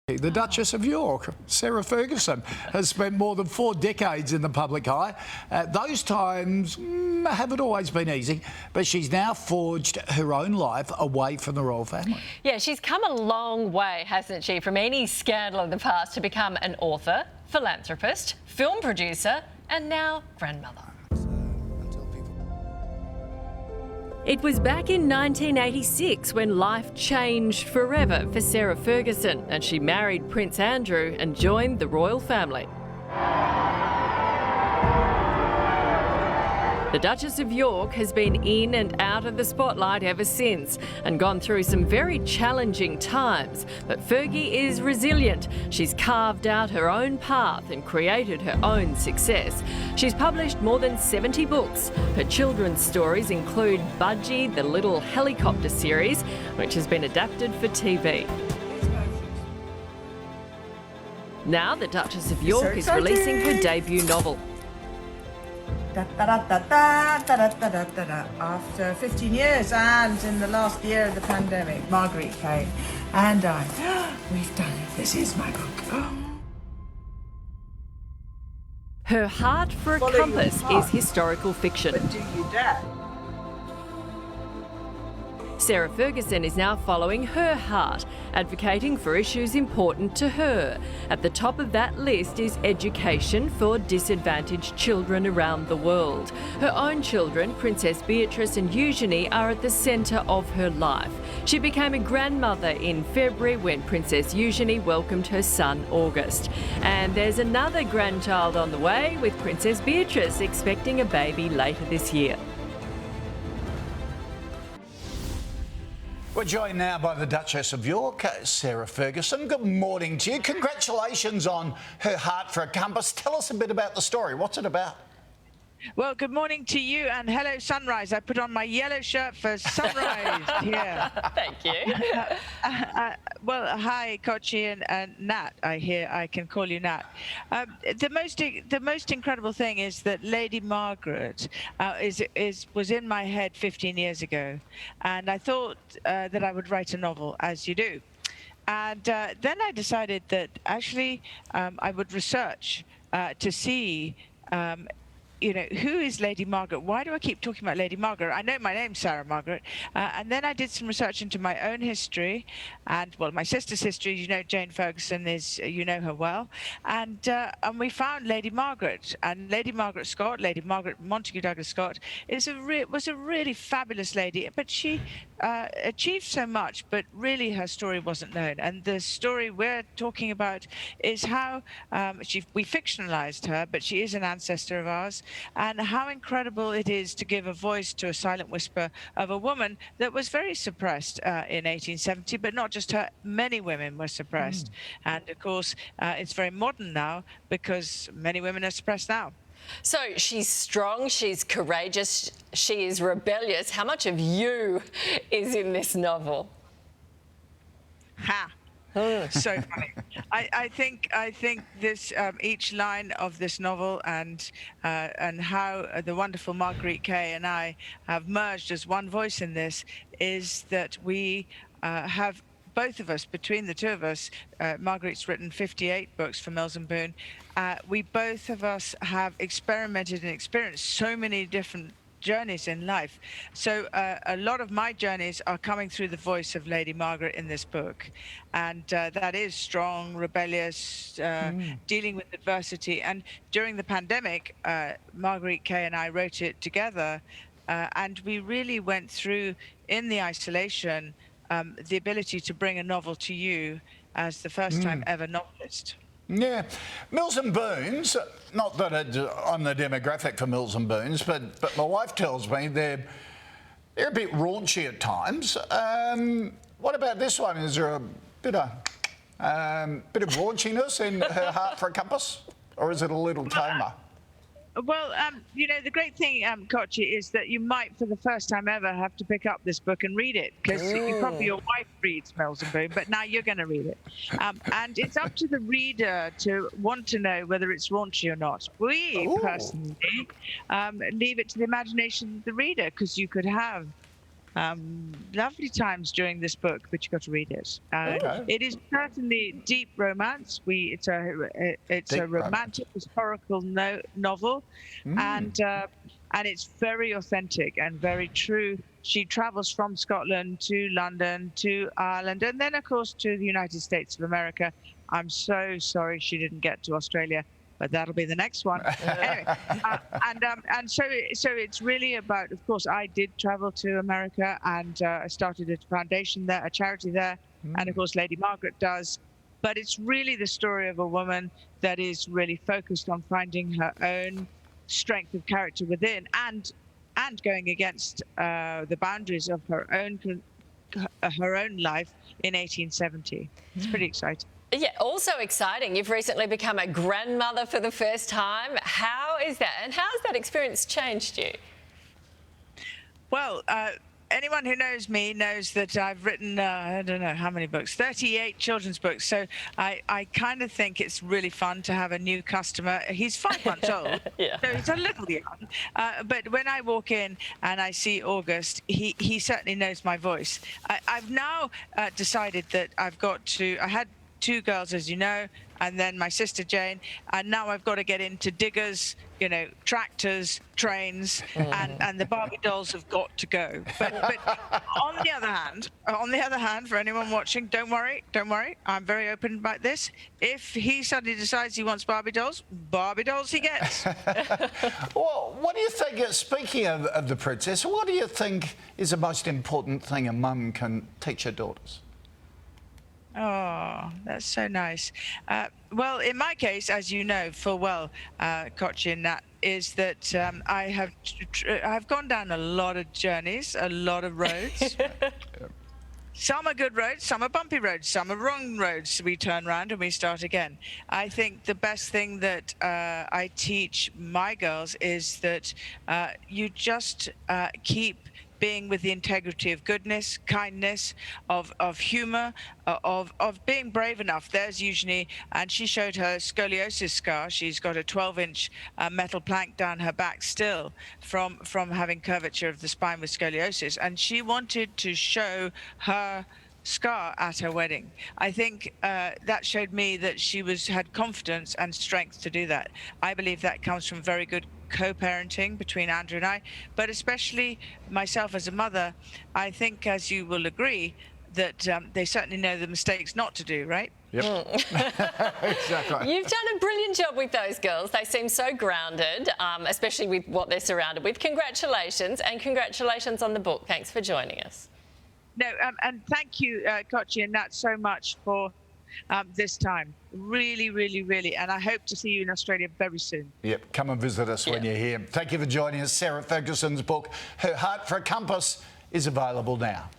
The Duchess of York, Sarah Ferguson, has spent more than 4 decades in the public eye. Those times haven't always been easy, but she's now forged her own life away from the royal family. Yeah, she's come a long way, hasn't she, from any scandal of the past to become an author, philanthropist, film producer, and now grandmother. It was back in 1986 when life changed forever for Sarah Ferguson, and she married Prince Andrew and joined the royal family. The Duchess of York has been in and out of the spotlight ever since and gone through some very challenging times. But Fergie is resilient. She's carved out her own path and created her own success. She's published more than 70 books. Her children's stories include Budgie, the Little Helicopter series, which has been adapted for TV. Now the Duchess of York is releasing her debut novel. After 15 years and in the last year of the pandemic, Marguerite came and we've done it. This is my book. Her Heart for a Compass is historical fiction. But do you dare? Sarah Ferguson is now following her heart, advocating for issues important to her. At the top of that list is education for disadvantaged children around the world. Her own children, Princess Beatrice and Eugenie, are at the centre of her life. She became a grandmother in February when Princess Eugenie welcomed her son August. And there's another grandchild on the way, with Princess Beatrice expecting a baby later this year. We're joined now by the Duchess of York, Sarah Ferguson. Good morning to you. Congratulations on Her Heart for a Compass. Tell us a bit about the story. What's it about? Well, good morning to you and hello sunrise. I put on my yellow shirt for sunrise here. Thank you. Well, hi, Kochi and Nat. I can call you Nat. The most incredible thing is that Lady Margaret was in my head 15 years ago, and I thought that I would write a novel, as you do. And then I decided that actually I would research to see you know, who is Lady Margaret? Why do I keep talking about Lady Margaret? I know my name's Sarah Margaret. And then I did some research into my own history and, well, my sister's history. You know, Jane Ferguson is, you know her well. And we found Lady Margaret. And Lady Margaret Scott, Lady Margaret Montagu Douglas Scott, was a really fabulous lady. But she achieved so much, but really her story wasn't known. And the story we're talking about is how we fictionalized her, but she is an ancestor of ours. And how incredible it is to give a voice to a silent whisper of a woman that was very suppressed in 1870, but not just her, many women were suppressed. And of course, it's very modern now because many women are suppressed now. So she's strong, she's courageous, she is rebellious. How much of you is in this novel? Ha! So funny. I think this each line of this novel and how the wonderful Marguerite Kay and I have merged as one voice in this is that we have, both of us, between the two of us, Marguerite's written 58 books for Mills and Boon. We both of us have experimented and experienced so many different journeys in life. So a lot of my journeys are coming through the voice of Lady Margaret in this book. And that is strong, rebellious, dealing with adversity. And during the pandemic, Marguerite Kay and I wrote it together. And we really went through, in the isolation, the ability to bring a novel to you as the first time ever novelist. Yeah. Mills and Boons, not that I'm the demographic for Mills and Boons, but my wife tells me they're a bit raunchy at times. What about this one? Is there a bit of raunchiness in Her Heart for a Compass? Or is it a little tamer? Well, you know, the great thing, Kochi, is that you might, for the first time ever, have to pick up this book and read it, because probably your wife reads Mills and Boon, but now you're going to read it. And it's up to the reader to want to know whether it's raunchy or not. We, personally, leave it to the imagination of the reader, because you could have lovely times during this book, but you've got to read it. It is certainly deep romance. It's a romantic historical novel, and it's very authentic and very true. She travels from Scotland to London to Ireland, and then of course to the United States of America. I'm so sorry she didn't get to Australia, but that'll be the next one. Anyway, and so it's really about, of course, I did travel to America, and I started a foundation there, a charity there, and of course Lady Margaret does. But it's really the story of a woman that is really focused on finding her own strength of character within, and going against the boundaries of her own life in 1870. It's pretty exciting. Yeah, also exciting. You've recently become a grandmother for the first time. How is that? And how has that experience changed you? Well, anyone who knows me knows that I've written, I don't know how many books, 38 children's books. So I kind of think it's really fun to have a new customer. He's 5 months old, so he's a little young. But when I walk in and I see August, he certainly knows my voice. I've now decided that I had 2 girls, as you know, and then my sister Jane, and now I've got to get into diggers, tractors, trains, and the Barbie dolls have got to go. But on the other hand, for anyone watching, don't worry, I'm very open about this. If he suddenly decides he wants Barbie dolls he gets. Well, what do you think, speaking of the princess, what do you think is the most important thing a mum can teach her daughters? Oh, that's so nice. Well, in my case, as you know full well, Kochi and Nat, is that I've gone down a lot of journeys, a lot of roads. Some are good roads, some are bumpy roads, some are wrong roads. We turn around and we start again. I think the best thing that I teach my girls is that you just keep being with the integrity of goodness, kindness, of humor, of being brave enough. There's usually, and she showed her scoliosis scar. She's got a 12-inch metal plank down her back still from having curvature of the spine with scoliosis. And she wanted to show her scar at her wedding. I think that showed me that she had confidence and strength to do that. I believe that comes from very good co-parenting between Andrew and I, but especially myself as a mother. I think, as you will agree, that they certainly know the mistakes not to do, right? Yep. Exactly. You've done a brilliant job with those girls. They seem so grounded, especially with what they're surrounded with. Congratulations, and congratulations on the book. Thanks for joining us. No, and thank you, Kochi and Nat, so much for this time. Really, really, really. And I hope to see you in Australia very soon. Yep, come and visit us when you're here. Thank you for joining us. Sarah Ferguson's book, Her Heart for a Compass, is available now.